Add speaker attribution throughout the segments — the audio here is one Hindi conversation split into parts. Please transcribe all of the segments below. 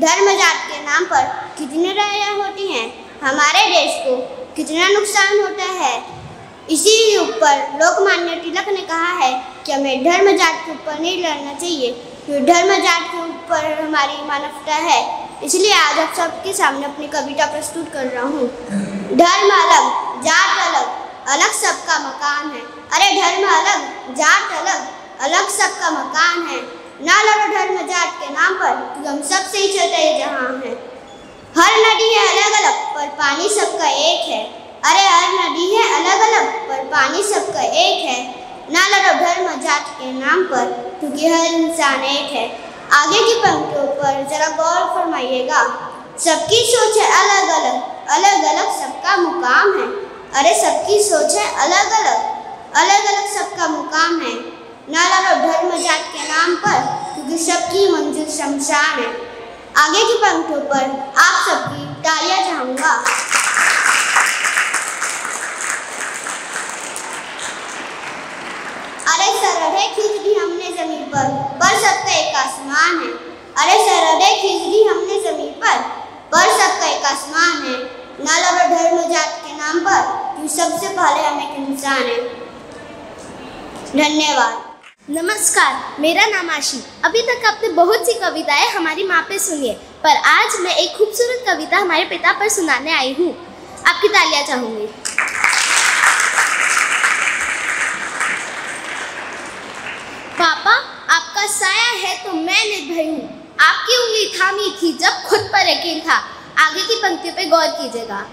Speaker 1: धर्म जात के नाम पर कितनी लड़ाइयाँ होती हैं, हमारे देश को कितना नुकसान होता है। इसी ऊपर लोकमान्य तिलक ने कहा है कि हमें धर्म जात के ऊपर नहीं लड़ना चाहिए, क्योंकि धर्म जात के ऊपर हमारी मानवता है। इसलिए आज आप सबके सामने अपनी कविता प्रस्तुत कर रहा हूँ। धर्म अलग, जात अलग, अलग सबका मकान है। अरे धर्म अलग, जात अलग, अलग सबका मकान है। ना लड़ो धर्म जात के नाम पर, क्योंकि हम सबसे ही चलते जहाँ हैं। हर नदी है अलग अलग, पर पानी सबका एक है। अरे हर नदी है अलग अलग, पर पानी सबका एक है। ना लड़ो धर्म जात के नाम पर, क्योंकि हर इंसान एक है। आगे की पंक्तियों पर जरा गौर फरमाइएगा। सबकी सोच है अलग अलग, अलग अलग सबका मुकाम है। अरे सबकी सोच है अलग अलग, अलग अलग सबका मुकाम है। ना लड़ो धर्म जात के नाम पर, क्योंकि सबकी मंजिल शमशान है। आगे की पंक्तियों पर आप सबकी तालियां चाहूँगा। अरे सरहदें खींच दी हमने ज़मीन पर सबका एक आसमान है। अरे सरहदें खींच दी हमने ज़मीन पर सबका एक आसमान है। ना लड़ो धर्म जात के नाम पर, क्योंकि सबसे पहले हम एक इंसान है। धन्यवाद।
Speaker 2: नमस्कार, मेरा नाम आशी। अभी तक आपने बहुत सी कविताएं हमारी माँ पे सुनी है, पर आज मैं एक खूबसूरत कविता हमारे पिता पर सुनाने आई हूँ। आपकी तालियां चाहूँगी। पापा, आपका साया है तो मैं निर्भय हूँ। आपकी उंगली थामी थी जब खुद पर यकीन था। आगे की पंक्तियों पे गौर कीजिएगा।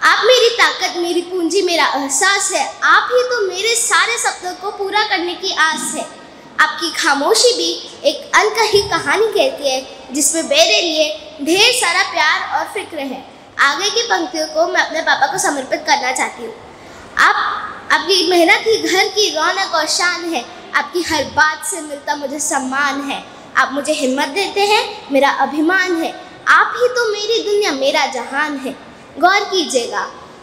Speaker 2: आप मेरी ताकत, मेरी पूंजी, मेरा एहसास है। आप ही तो मेरे सारे सपनों को पूरा करने की आस है। आपकी खामोशी भी एक अनकही कहानी कहती है, जिसमें मेरे लिए ढेर सारा प्यार और फिक्र है। आगे की पंक्तियों को मैं अपने पापा को समर्पित करना चाहती हूँ। आपकी मेहनत ही घर की रौनक और शान है। आपकी हर बात से मिलता मुझे सम्मान है। आप मुझे हिम्मत देते हैं, मेरा अभिमान है। आप ही तो मेरी दुनिया, मेरा जहान है। गौर कीजिएगा,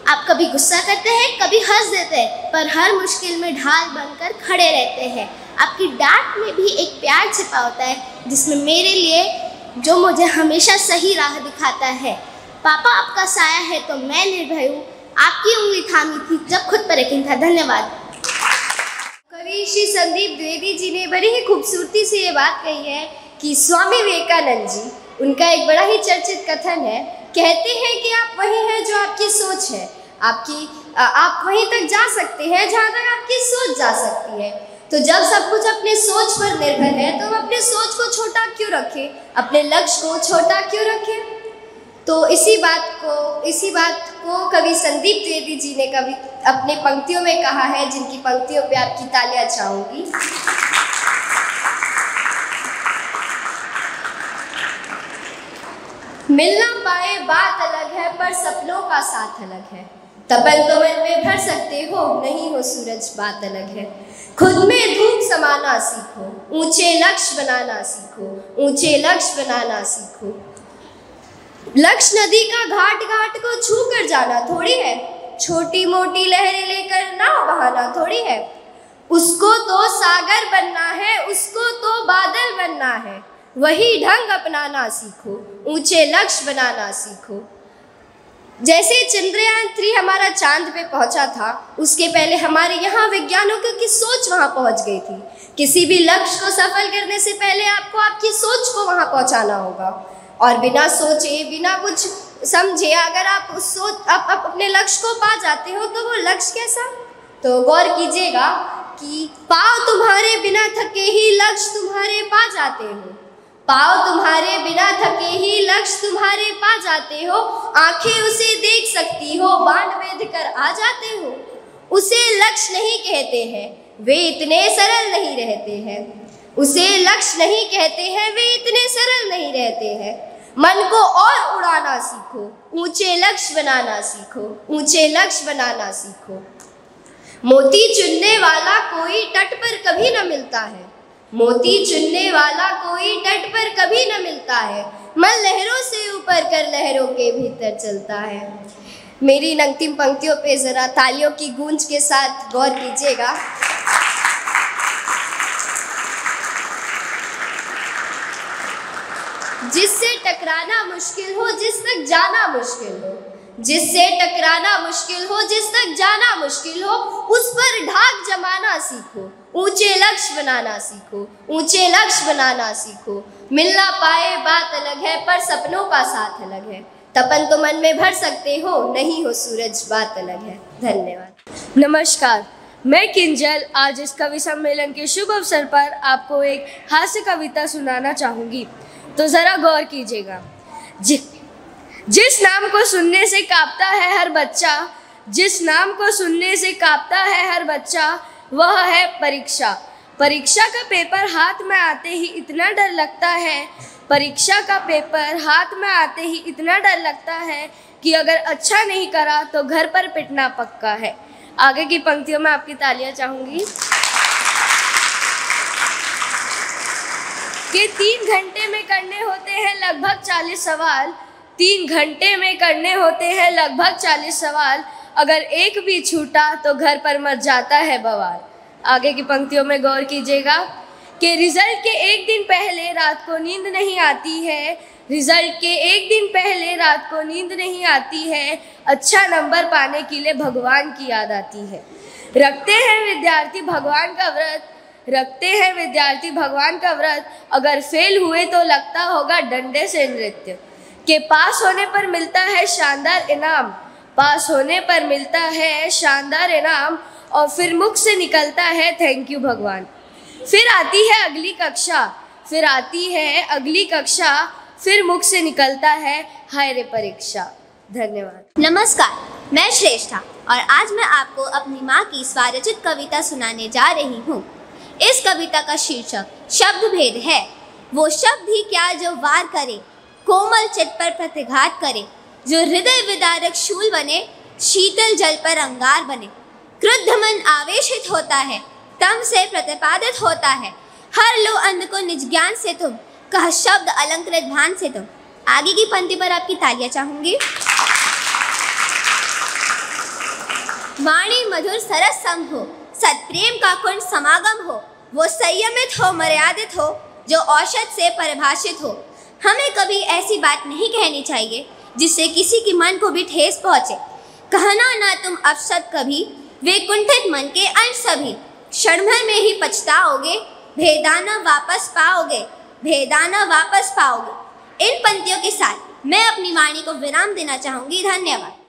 Speaker 2: आप कभी गुस्सा करते हैं, कभी हंस देते हैं, पर हर मुश्किल में ढाल बनकर खड़े रहते हैं। आपकी डांट में भी एक प्यार छिपा होता है, जिसमें मेरे लिए जो मुझे हमेशा सही राह दिखाता है। पापा, आपका साया है तो मैं निर्भय हूँ। आपकी उंगली थामी थी जब खुद पर यकीन था। धन्यवाद।
Speaker 3: कवि श्री संदीप द्विवेदी जी ने बड़ी ही खूबसूरती से ये बात कही है कि स्वामी विवेकानंद जी, उनका एक बड़ा ही चर्चित कथन है, कहते हैं कि आप वही हैं जो आपकी सोच है। आप वहीं तक जा सकते हैं जहाँ तक आपकी सोच जा सकती है। तो जब सब कुछ अपने सोच पर निर्भर है, तो हम अपने सोच को छोटा क्यों रखें, अपने लक्ष्य को छोटा क्यों रखें। तो इसी बात को कवि संदीप द्विवेदी जी ने कभी अपने पंक्तियों में कहा है, जिनकी पंक्तियों पे आपकी तालियां चाहूँगी। मिल ना पाए बात अलग है, पर सपनों का साथ अलग है। तपन तो मन में भर सकते हो, नहीं हो सूरज बात अलग है। खुद में धूप समाना सीखो, ऊंचे लक्ष्य बनाना सीखो, ऊंचे लक्ष्य बनाना सीखो। लक्ष्य नदी का घाट घाट को छू कर जाना थोड़ी है, छोटी मोटी लहरें लेकर नाव बहाना थोड़ी है। उसको तो सागर बनना है, उसको तो बादल बनना है। वही ढंग अपनाना सीखो, ऊंचे लक्ष्य बनाना सीखो। जैसे चंद्रयान 3 हमारा चांद पे पहुंचा था, उसके पहले हमारे यहाँ वैज्ञानिकों की सोच वहाँ पहुँच गई थी। किसी भी लक्ष्य को सफल करने से पहले आपको आपकी सोच को वहाँ पहुँचाना होगा, और बिना सोचे, बिना कुछ समझे अगर आप अपने लक्ष्य को पा जाते हो, तो वो लक्ष्य कैसा। तो गौर कीजिएगा कि पाँव तुम्हारे बिना थके ही लक्ष्य तुम्हारे पा जाते हो। पाँव तुम्हारे बिना थके ही लक्ष्य तुम्हारे पा जाते हो। आंखें उसे देख सकती हो, बांध बेध कर आ जाते हो। उसे लक्ष्य नहीं कहते हैं, वे इतने सरल नहीं रहते हैं। उसे लक्ष्य नहीं कहते हैं, वे इतने सरल नहीं रहते हैं। मन को और उड़ाना सीखो, ऊंचे लक्ष्य बनाना सीखो, ऊंचे लक्ष्य बनाना सीखो। मोती चुनने वाला कोई तट पर कभी न मिलता है। मोती चुनने वाला कोई तट पर कभी न मिलता है। मन लहरों से ऊपर कर लहरों के भीतर चलता है। मेरी इन अंतिम पंक्तियों पे जरा तालियों की गूंज के साथ गौर कीजिएगा। जिससे टकराना मुश्किल हो, जिस तक जाना मुश्किल हो, जिससे टकराना मुश्किल हो, जिस तक जाना मुश्किल हो, उस पर ढाक जमाना सीखो, ऊंचे लक्ष्य बनाना सीखो, ऊंचे लक्ष्य बनाना सीखो। मिलना पाए बात अलग है, पर सपनों का साथ अलग है। तपन तो मन में भर सकते हो, नहीं हो सूरज बात अलग है। धन्यवाद।
Speaker 4: नमस्कार, मैं किंजल आज इस कवि सम्मेलन के शुभ अवसर पर आपको एक हास्य कविता सुनाना चाहूँगी, तो ज़रा गौर कीजिएगा। जिस नाम को सुनने से कांपता है हर बच्चा, जिस नाम को सुनने से कांपता है हर बच्चा, वह है परीक्षा। परीक्षा का पेपर हाथ में आते ही इतना डर लगता है, परीक्षा का पेपर हाथ में आते ही इतना डर लगता है कि अगर अच्छा नहीं करा तो घर पर पिटना पक्का है। आगे की पंक्तियों में आपकी तालियां चाहूँगी। कि 3 घंटे में करने होते हैं लगभग 40 सवाल, 3 घंटे में करने होते हैं लगभग 40 सवाल, अगर एक भी छूटा तो घर पर मच जाता है बवाल। आगे की पंक्तियों में गौर कीजिएगा कि रिजल्ट के एक दिन पहले रात को नींद नहीं आती है, रिजल्ट के एक दिन पहले रात को नींद नहीं आती है, अच्छा नंबर पाने के लिए भगवान की याद आती है। रखते हैं विद्यार्थी भगवान का व्रत, रखते हैं विद्यार्थी भगवान का व्रत, अगर फेल हुए तो लगता होगा डंडे से नृत्य। के पास होने पर मिलता है शानदार इनाम, पास होने पर मिलता है शानदार इनाम, और फिर मुख से निकलता है थैंक यू भगवान। फिर आती है अगली कक्षा, फिर आती है अगली कक्षा, फिर मुख से निकलता है हाय रे परीक्षा। धन्यवाद।
Speaker 2: नमस्कार, मैं श्रेष्ठा और आज मैं आपको अपनी माँ की स्वरचित कविता सुनाने जा रही हूँ। इस कविता का शीर्षक शब्द भेद है। वो शब्द ही क्या जो वार करे, कोमल चित पर प्रतिघात करे, जो हृदय विदारक शूल बने, शीतल जल पर अंगार बने। क्रुद्ध मन आवेशित होता है, तम से प्रतिपादित होता है, हर लो अंध को निज ज्ञान से तुम, कह शब्द अलंकृत भान से तुम। आगे की पंक्ति पर आपकी तालियां चाहूंगी। वाणी मधुर सरस सम हो, सत्प्रेम का कुंड समागम हो, वो संयमित हो मर्यादित हो, जो औषध से परिभाषित हो। हमें कभी ऐसी बात नहीं कहनी चाहिए जिससे किसी के मन को भी ठेस पहुँचे। कहना ना तुम अपशब्द कभी, वे कुंठित मन के अंश सभी, क्षण भर में ही पछताओगे, भेदाना वापस पाओगे, भेदाना वापस पाओगे। इन पंक्तियों के साथ मैं अपनी वाणी को विराम देना चाहूँगी। धन्यवाद।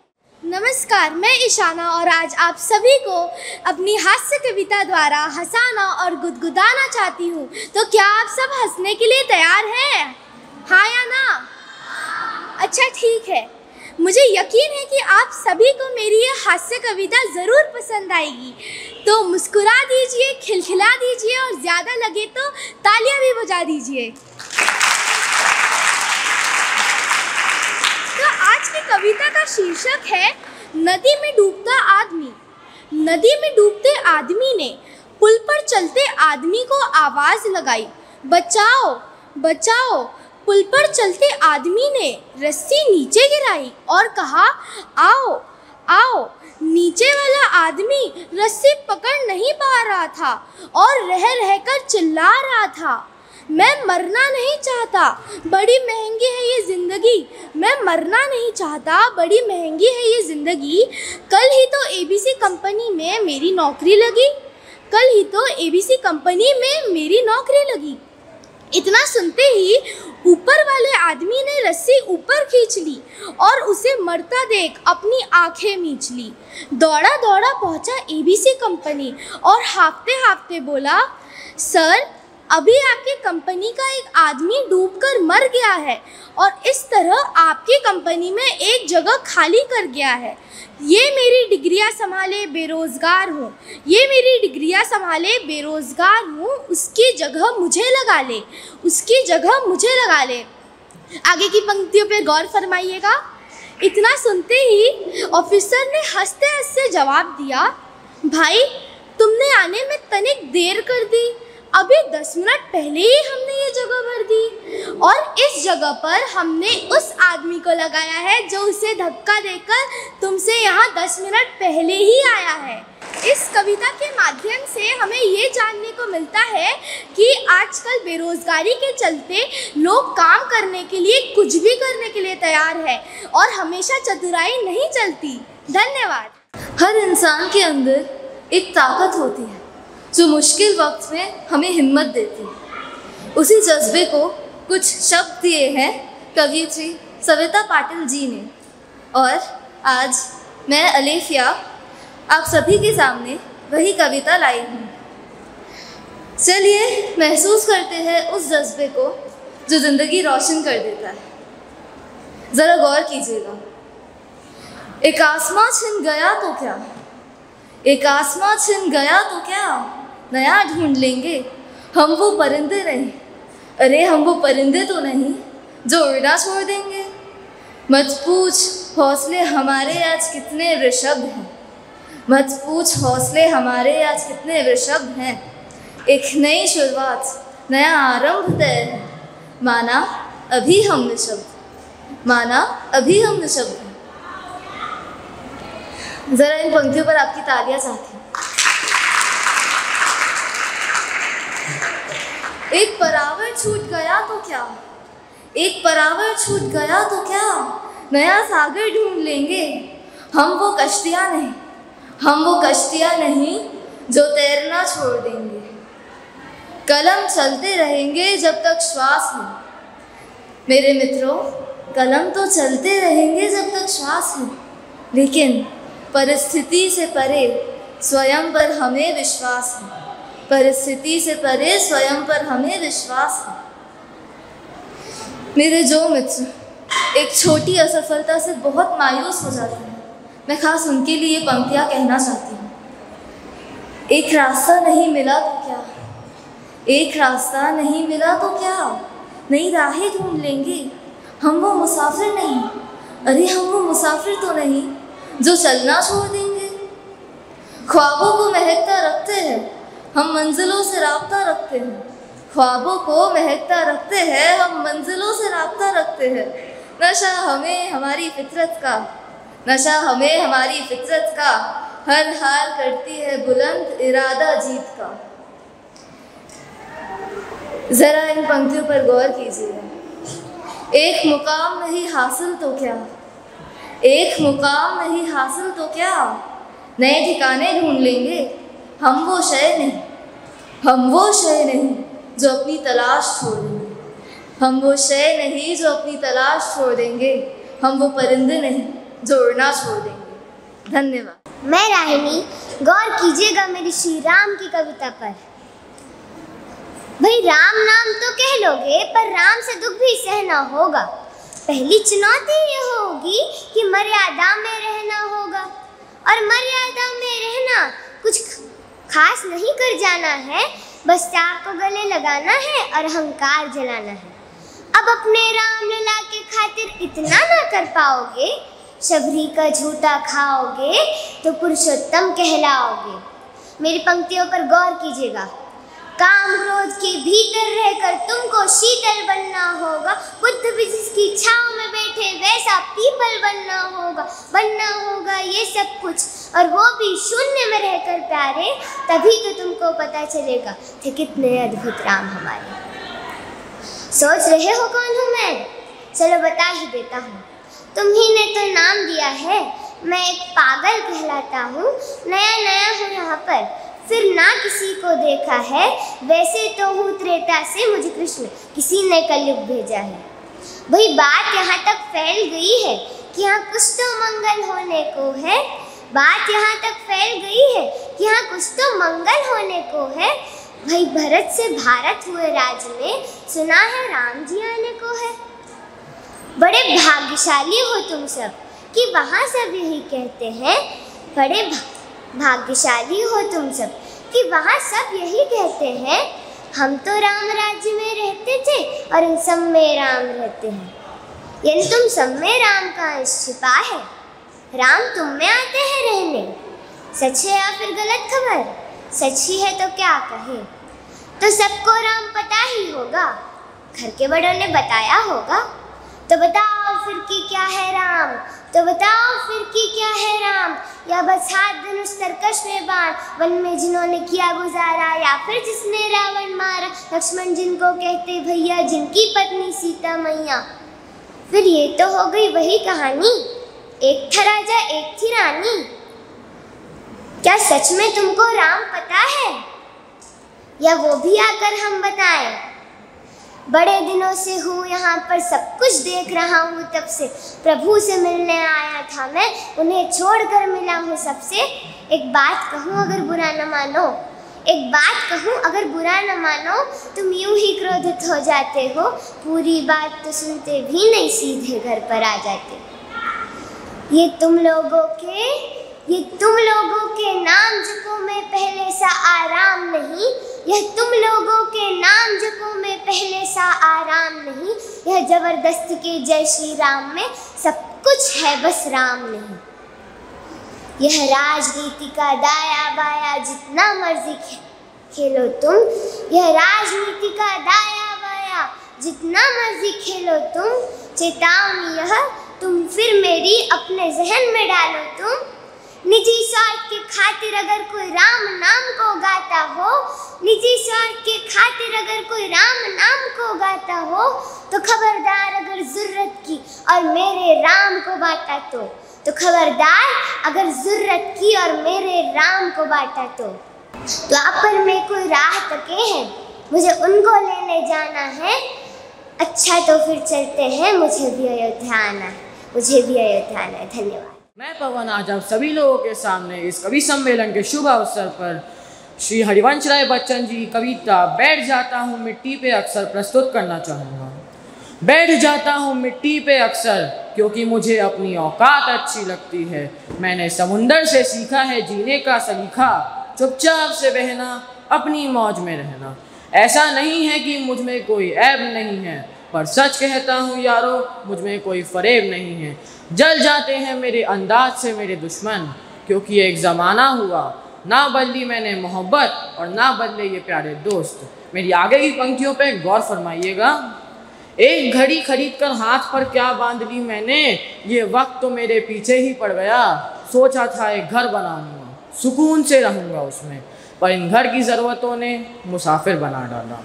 Speaker 4: नमस्कार, मैं ईशाना और आज आप सभी को अपनी हास्य कविता द्वारा हंसाना और गुदगुदाना चाहती हूँ। तो क्या आप सब हंसने के लिए तैयार हैं? हाँ या ना? अच्छा ठीक है। मुझे यकीन है कि आप सभी को मेरी ये हास्य कविता ज़रूर पसंद आएगी। तो मुस्कुरा दीजिए, खिलखिला दीजिए और ज़्यादा लगे तो तालियां भी बजा दीजिए। तो आज की कविता का शीर्षक है नदी में डूबता आदमी। नदी में डूबते आदमी ने पुल पर चलते आदमी को आवाज़ लगाई, बचाओ बचाओ। पुल पर चलते आदमी ने रस्सी नीचे गिराई और कहा, आओ आओ। नीचे वाला आदमी रस्सी पकड़ नहीं पा रहा था और रह रहकर चिल्ला रहा था, मैं मरना नहीं चाहता, बड़ी महंगी है ये ज़िंदगी, मैं मरना नहीं चाहता, बड़ी महंगी है ये ज़िंदगी। कल ही तो एबीसी कंपनी में मेरी नौकरी लगी, कल ही तो एबीसी कंपनी में मेरी नौकरी लगी। इतना सुनते ही ऊपर वाले आदमी ने रस्सी ऊपर खींच ली और उसे मरता देख अपनी आंखें मींच ली। दौड़ा दौड़ा पहुंचा एबीसी कंपनी और हांफते हांफते बोला, सर अभी आपकी कंपनी का एक आदमी डूबकर मर गया है और इस तरह आपकी कंपनी में एक जगह खाली कर गया है। ये मेरी डिग्रियां संभाले बेरोज़गार हूँ, ये मेरी डिग्रियां संभाले बेरोज़गार हूँ, उसकी जगह मुझे लगा ले, उसकी जगह मुझे लगा ले। आगे की पंक्तियों पे गौर फरमाइएगा। इतना सुनते ही ऑफिसर ने हंसते हंसते जवाब दिया, भाई तुमने आने में तनिक देर कर दी, अभी 10 मिनट पहले ही हमने ये जगह भर दी और इस जगह पर हमने उस आदमी को लगाया है जो उसे धक्का देकर तुमसे यहाँ 10 मिनट पहले ही आया है। इस कविता के माध्यम से हमें ये जानने को मिलता है कि आजकल बेरोजगारी के चलते लोग काम करने के लिए कुछ भी करने के लिए तैयार है और हमेशा चतुराई नहीं चलती। धन्यवाद।
Speaker 5: हर इंसान के अंदर एक ताकत होती है जो मुश्किल वक्त में हमें हिम्मत देती है। उसी जज्बे को कुछ शब्द दिए हैं कवयित्री सविता पाटिल जी ने, और आज मैं अलेफिया आप सभी के सामने वही कविता लाई हूँ। चलिए महसूस करते हैं उस जज्बे को जो ज़िंदगी रोशन कर देता है। ज़रा गौर कीजिएगा। एक आसमां छिन गया तो क्या, एक आसमां छिन गया तो क्या, नया ढूंढ लेंगे हम वो परिंदे नहीं, अरे हम वो परिंदे तो नहीं जो उड़ना छोड़ देंगे। मत पूछ हौसले हमारे आज कितने ऋषभ हैं, मत पूछ हौसले हमारे आज कितने ऋषभ हैं। एक नई शुरुआत, नया आरंभ तय है, माना अभी हम निशब्द, माना अभी हम निशब्द हैं। ज़रा इन पंक्तियों पर आपकी तालियां चाहती हूँ। एक परावर छूट गया तो क्या, एक परावर छूट गया तो क्या, नया सागर ढूंढ लेंगे हम वो कश्तियाँ नहीं, हम वो कश्तियाँ नहीं जो तैरना छोड़ देंगे। कलम चलते रहेंगे जब तक श्वास है, मेरे मित्रों कलम तो चलते रहेंगे जब तक श्वास है, लेकिन परिस्थिति से परे स्वयं पर हमें विश्वास है, परिस्थिति से परे स्वयं पर हमें विश्वास है। मेरे जो मित्र एक छोटी असफलता से बहुत मायूस हो जाते हैं, मैं खास उनके लिए पंक्तियाँ कहना चाहती हूँ। एक रास्ता नहीं मिला तो क्या, एक रास्ता नहीं मिला तो क्या, नई राहें ढूंढ लेंगे हम वो मुसाफिर नहीं, अरे हम वो मुसाफिर तो नहीं जो चलना छोड़ देंगे। ख्वाबों को महकता रखते हैं हम मंजिलों से राब्ता रखते हैं, ख्वाबों को महकता रखते हैं हम मंजिलों से राब्ता रखते हैं। नशा हमें हमारी फितरत का, नशा हमें हमारी फितरत का, हर हाल करती है बुलंद इरादा जीत का। ज़रा इन पंक्तियों पर गौर कीजिए। एक मुकाम नहीं हासिल तो क्या, एक मुकाम नहीं हासिल तो क्या, नए ठिकाने ढूंढ लेंगे हम वो शय नहीं, हम वो शय नहीं जो अपनी तलाश छोड़ देंगे, हम वो शय नहीं जो अपनी तलाश छोड़ देंगे, हम वो परिंदे नहीं जो उड़ना छोड़ देंगे। धन्यवाद।
Speaker 1: मैं राहिनी, गौर कीजिएगा मेरी श्री राम की कविता पर। भाई राम नाम तो कह लोगे पर राम से दुख भी सहना होगा। पहली चुनौती ये होगी कि मर्यादा में रहना होगा, और मर्यादा में रहना कुछ खास नहीं कर जाना है, बस चाक को गले लगाना है और अहंकार जलाना है। अब अपने राम लला के खातिर इतना ना कर पाओगे, शबरी का झूठा खाओगे तो पुरुषोत्तम कहलाओगे। मेरी पंक्तियों पर गौर कीजिएगा। काम क्रोध के भीतर रहकर तुमको शीतल बनना होगा, बुद्ध भी जिसकी छांव में बैठे वैसा पीपल बनना होगा ये सब कुछ, और वो भी शून्य में रहकर प्यारे, तभी तो तुमको पता चलेगा थे कितने अद्भुत राम हमारे। सोच रहे हो कौन हूँ मैं? चलो बता ही देता हूँ। तुम्ही ने तो नाम दिया है, मैं एक पागल कहलाता हूँ, नया नया हूँ यहाँ पर, फिर ना किसी को देखा है, वैसे तो हूँ त्रेता से मुझे कृष्ण किसी ने कलयुग भेजा है। भाई बात यहाँ तक फैल गई है कि यहाँ कुछ तो मंगल होने को है, बात यहाँ तक फैल गई है कि यहाँ कुछ तो मंगल होने को है। भाई भरत से भारत हुए राज में, सुना है राम जी आने को है। बड़े भाग्यशाली हो तुम सब कि वहाँ सब यही कहते हैं, बड़े भाग्यशाली हो तुम सब कि वहाँ सब यही कहते हैं, हम तो राम राज्य में रहते थे और इन सब में राम रहते हैं। यानी तुम सब में राम का अंश छिपा है, राम तुम में आते हैं रहने। सच है या फिर गलत खबर? सच ही है तो क्या कहे, तो सबको राम पता ही होगा, घर के बड़ों ने बताया होगा। तो बताओ फिर कि क्या है राम, तो बताओ फिर कि क्या है राम।
Speaker 6: राम, या बस हाथ धनुष तरकश में बाण, वन में जिन्होंने किया गुजारा, या फिर जिसने रावण मारा, लक्ष्मण जिनको कहते भैया, जिनकी पत्नी सीता मैया। फिर ये तो हो गई वही कहानी, एक था राजा एक थी रानी। क्या सच में तुमको राम पता है, या वो भी आकर हम बताएं? बड़े दिनों से हूँ यहाँ पर, सब कुछ देख रहा हूँ तब से, प्रभु से मिलने आया था मैं, उन्हें छोड़कर मिला हूँ सबसे। एक बात कहूँ अगर बुरा न मानो, एक बात कहूँ अगर बुरा न मानो, तुम यूं ही क्रोधित हो जाते हो, पूरी बात तो सुनते भी नहीं, सीधे घर पर आ जाते। ये तुम लोगों के नाम जको में पहले सा आराम नहीं, यह तुम लोगों के नाम जको में पहले सा आराम नहीं, यह जबरदस्ती के जय श्री राम में सब कुछ है बस राम नहीं। यह राजनीति का दाया बाया जितना मर्जी खेलो तुम, यह राजनीति का दाया बाया जितना मर्जी खेलो तुम, चेतावनी यह तुम फिर मेरी अपने जहन में डालो तुम। निजी स्वार्थ के खातिर अगर कोई राम नाम को गाता हो, निजी स्वार्थ के खातिर अगर कोई राम नाम को गाता हो, तो खबरदार अगर जरूरत की और मेरे राम को बांटा तो खबरदार अगर जरूरत की और मेरे राम को बांटा तो आप पर में कोई राह तके हैं, मुझे उनको लेने जाना है। अच्छा तो फिर चलते हैं, मुझे भी अयोध्या आना है। धन्यवाद।
Speaker 7: मैं पवन आज आप सभी लोगों के सामने इस कवि सम्मेलन के शुभ अवसर पर श्री हरिवंश राय बच्चन जी की कविता बैठ जाता हूँ मिट्टी पे अक्सर प्रस्तुत करना चाहूँगा। बैठ जाता हूँ मिट्टी पे अक्सर, क्योंकि मुझे अपनी औकात अच्छी लगती है। मैंने समुंदर से सीखा है जीने का सलीखा, चुपचाप से बहना, अपनी मौज में रहना। ऐसा नहीं है कि मुझ में कोई ऐब नहीं है, पर सच कहता हूँ यारो, मुझ में कोई फरेब नहीं है। जल जाते हैं मेरे अंदाज से मेरे दुश्मन, क्योंकि एक ज़माना हुआ ना बदली मैंने मोहब्बत और ना बदले ये प्यारे दोस्त। मेरी आगे की पंक्तियों पे गौर फरमाइएगा। एक घड़ी खरीद कर हाथ पर क्या बांध ली मैंने, ये वक्त तो मेरे पीछे ही पड़ गया। सोचा था एक घर बनाऊंगा, सुकून से रहूँगा उसमें, पर इन घर की ज़रूरतों ने मुसाफिर बना डाला।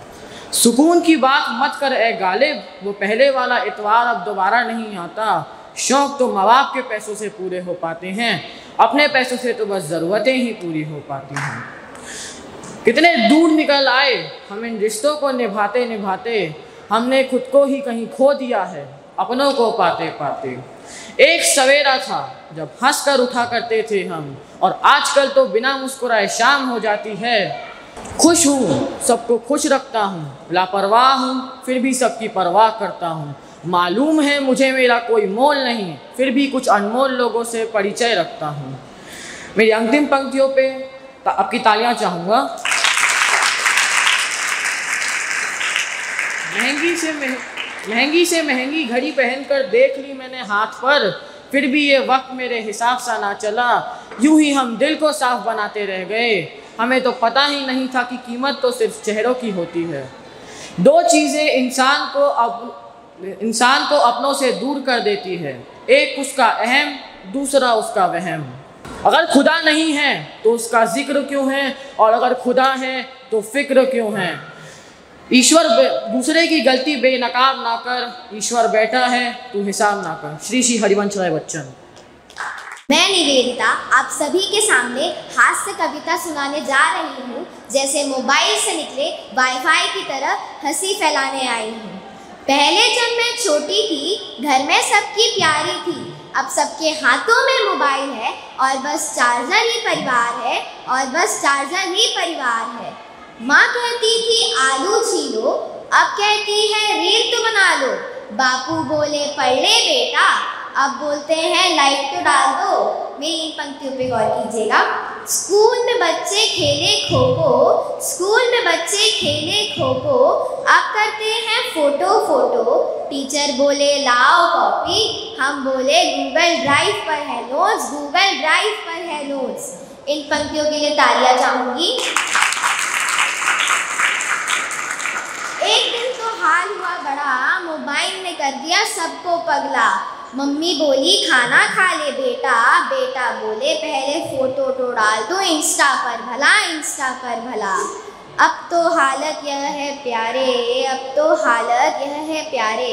Speaker 7: सुकून की बात मत कर ए गालिब, वो पहले वाला इतवार अब दोबारा नहीं आता। शौक़ तो माँ बाप के पैसों से पूरे हो पाते हैं, अपने पैसों से तो बस ज़रूरतें ही पूरी हो पाती हैं। कितने दूर निकल आए हम इन रिश्तों को निभाते निभाते, हमने खुद को ही कहीं खो दिया है अपनों को पाते पाते। एक सवेरा था जब हंस कर उठा करते थे हम, और आजकल तो बिना मुस्कुराए शाम हो जाती है। खुश हूँ, सबको खुश रखता हूँ, लापरवाह हूँ फिर भी सबकी परवाह करता हूँ। मालूम है मुझे मेरा कोई मोल नहीं, फिर भी कुछ अनमोल लोगों से परिचय रखता हूँ। मेरी अंतिम पंक्तियों पे आपकी तालियां चाहूँगा। महंगी से महंगी घड़ी पहनकर देख ली मैंने हाथ पर, फिर भी ये वक्त मेरे हिसाब सा ना चला। यूं ही हम दिल को साफ बनाते रह गए, हमें तो पता ही नहीं था कि कीमत तो सिर्फ चेहरों की होती है। दो चीज़ें इंसान को अपनों से दूर कर देती है, एक उसका अहम, दूसरा उसका वहम। अगर खुदा नहीं है तो उसका जिक्र क्यों है, और अगर खुदा है तो फिक्र क्यों है। ईश्वर दूसरे की गलती बेनकाब ना कर, ईश्वर बैठा है तू हिसाब ना कर। श्री हरिवंश राय बच्चन।
Speaker 2: मैं निवेदिता आप सभी के सामने हास्य कविता सुनाने जा रही हूँ। जैसे मोबाइल से निकले वाईफाई की तरह हंसी फैलाने आई हूँ। पहले जब मैं छोटी थी घर में सबकी प्यारी थी, अब सबके हाथों में मोबाइल है और बस चार्जर ही परिवार है, और बस चार्जर ही परिवार है। माँ कहती थी आलू छीलो, अब कहती है रील तो बना लो। बापू बोले पढ़ ले बेटा, अब बोलते हैं लाइक तो डाल दो। मेरी इन पंक्तियों पे गौर कीजिएगा। स्कूल में बच्चे खेले खो खो, स्कूल में बच्चे खेले खो खो, अब करते हैं फोटो फोटो। टीचर बोले लाओ कॉपी, हम बोले गूगल ड्राइव पर है नोट्स, गूगल ड्राइव पर है नोट्स। इन पंक्तियों के लिए तालियां चाहूंगी। एक दिन तो हाल हुआ बड़ा, मोबाइल ने कर दिया सबको पगला। मम्मी बोली खाना खा ले बेटा, बेटा बोले पहले फोटो तो डाल दो इंस्टा पर भला, इंस्टा पर भला। अब तो हालत यह है प्यारे, अब तो हालत यह है प्यारे,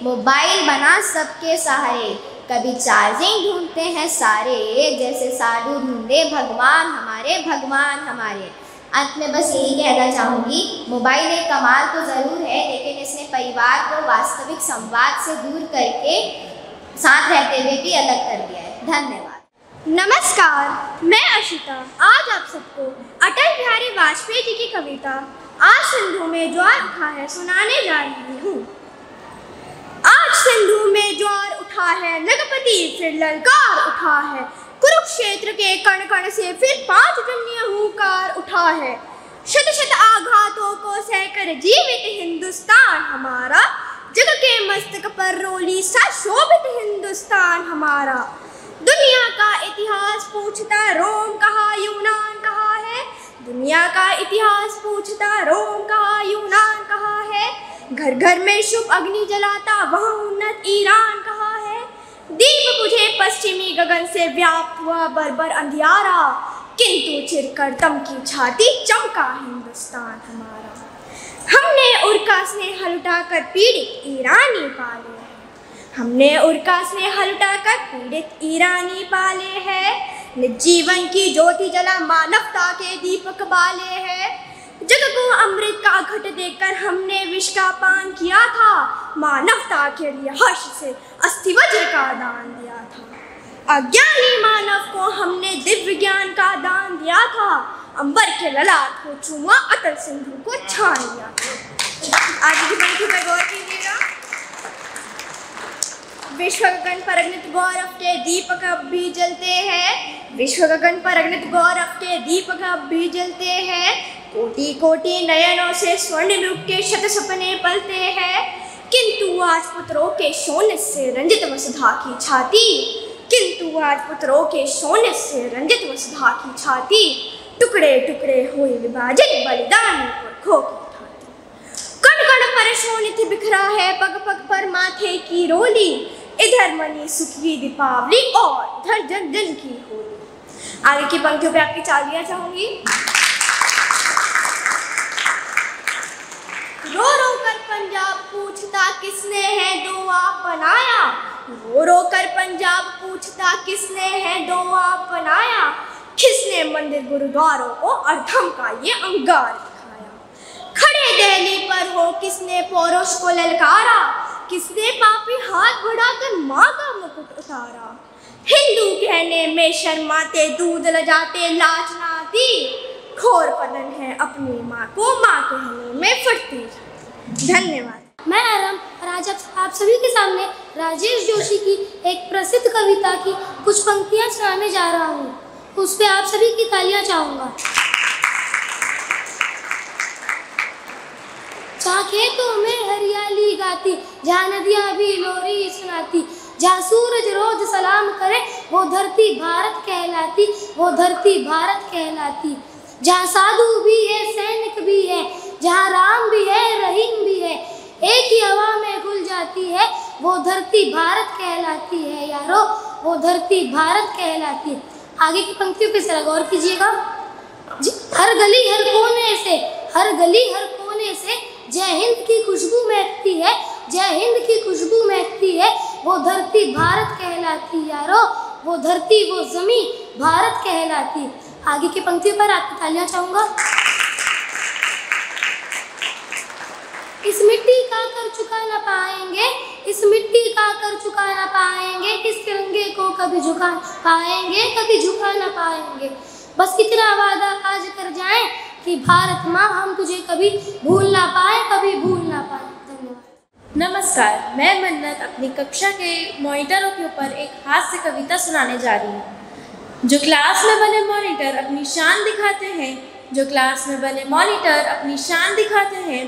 Speaker 2: मोबाइल बना सबके सहारे, कभी चार्जिंग ढूंढते हैं सारे, जैसे साधु ढूंढे भगवान हमारे, भगवान हमारे। अंत में बस यही कहना चाहूँगी, मोबाइल एक कमाल तो ज़रूर है, लेकिन इसने परिवार को वास्तविक संवाद से दूर करके साथ रहते हुए भी अलग कर दिया है। धन्यवाद।
Speaker 4: नमस्कार, मैं अशिता आज आप सबको अटल बिहारी वाजपेयी जी की कविता आज सिंधु में ज्वार उठा है सुनाने जा रही हूँ। आज सिंधु में ज्वार उठा है, नगपति फिर ललकार उठा है, कुरुक्षेत्र के कण कण से फिर 5 जन्य हुंकार उठा है। शत शत आघातों को सहकर जीवित हिंदुस्तान हमारा, जग के मस्तक पर रोली सा शोभित हिंदुस्तान हमारा। दुनिया का इतिहास पूछता रोम कहाँ यूनान कहाँ है, दुनिया का इतिहास पूछता रोम कहाँ यूनान कहाँ है, घर घर में शुभ अग्नि जलाता वहाँ उन्नत ईरान कहाँ है। दीप बुझे पश्चिमी गगन से व्याप्त हुआ बर्बर अंधियारा, किंतु चिरकर दम की छाती चमका हिंदुस्तान हमारा। हमने उर्का स्नेह लुटाकर पीड़ित ईरानी पाले हैं, हमने उर्का स्नेह लुटाकर पीड़ित ईरानी पाले हैं, निज जीवन की ज्योति जला मानवता के दीपक बाले हैं। जग को अमृत का घट देकर हमने विष का पान किया था, मानवता के लिए हर्ष से अस्थि वज्र का दान दिया था। अज्ञानी मानव को हमने दिव्य ज्ञान का दान दिया था, अंबर के ललाट को चूमा अटल सिंधु को छान लिया था। आगे की पंक्ति पर गौर कीजिएगा। विश्व गगन पर अग्नित गौरव के दीपक अब भी जलते हैं, विश्व गगन पर अग्नित गौरव के दीपक अब भी जलते हैं, कोटि कोटि नयनों से स्वर्णिम युग के शत सपने पलते हैं, किंतु आज पुत्रों के शोणित से रंजित वसुधा की छाती, किंतु आज पुत्रों के शोणित से रंजित वसुधा की छाती, टुकड़े टुकड़े हुए विभाजित बलिदान पर खो की ठाती। कण कण पर शोणित बिखरा है पग पग पर माथे की रोली, इधर मनी सुखी दीपावली और इधर जन जन की होली। आगे की पंक्तियों पे आपकी चालियां चाहूंगी। रो रो कर पंजाब पूछता किसने है दो आप बनाया, रो रो कर पंजाब पूछता किसने है दो आप बनाया, किसने मंदिर गुरुद्वारों को अधर्म का ये अंगार दिखाया। खड़े दहली पर हो किसने पौरुष को ललकारा, किसने पापी हाथ बढ़ाकर माँ का मुकुट उतारा। हिंदू कहने में शर्माते दूध लजाते लाज ना दी, घोर पतन है अपनी माँ को माँ कहने में फटती। धन्यवाद।
Speaker 8: मैं आराम और आज आप सभी के सामने राजेश जोशी की एक प्रसिद्ध कविता की कुछ पंक्तियां सुनाने जा रहा हूँ, उस पे आप सभी की तालियां चाहूँगा। जहाँ खेतों में हरियाली गाती, जहाँ नदियाँ भी लोरी सुनाती, जहाँ सूरज रोज सलाम करे वो धरती भारत कहलाती, वो धरती भारत कहलाती। जहाँ साधु भी है सैनिक भी है, जहाँ राम भी है रहीम भी है, एक ही हवा में घुल जाती है, वो धरती भारत कहलाती है यारो, वो धरती भारत कहलाती है। आगे की पंक्तियों पे जरा गौर कीजिएगा। हर गली हर कोने से, हर गली हर कोने से जय हिंद की खुशबू महकती है, जय हिंद की खुशबू महकती है, वो धरती भारत कहलाती यारो, वो धरती वो जमीन भारत कहलाती। आगे की पंक्तियों पर आपकी तालियां चाहूँगा। इस मिट्टी का कर चुका ना पाएंगे, इस मिट्टी का कर चुका ना पाएंगे, इस तिरंगे को कभी झुका पाएंगे, कभी झुका ना पाएंगे। बस इतना वादा आज कर जाएं कि भारत माँ हम तुझे कभी भूल ना पाए, कभी भूल ना पाए। धन्यवाद।
Speaker 5: नमस्कार, मैं मन्नत अपनी कक्षा के मॉनिटरों के ऊपर एक हास्य कविता सुनाने जा रही हूँ। जो क्लास में बने मॉनिटर अपनी शान दिखाते हैं, जो क्लास में बने मॉनिटर अपनी शान दिखाते हैं,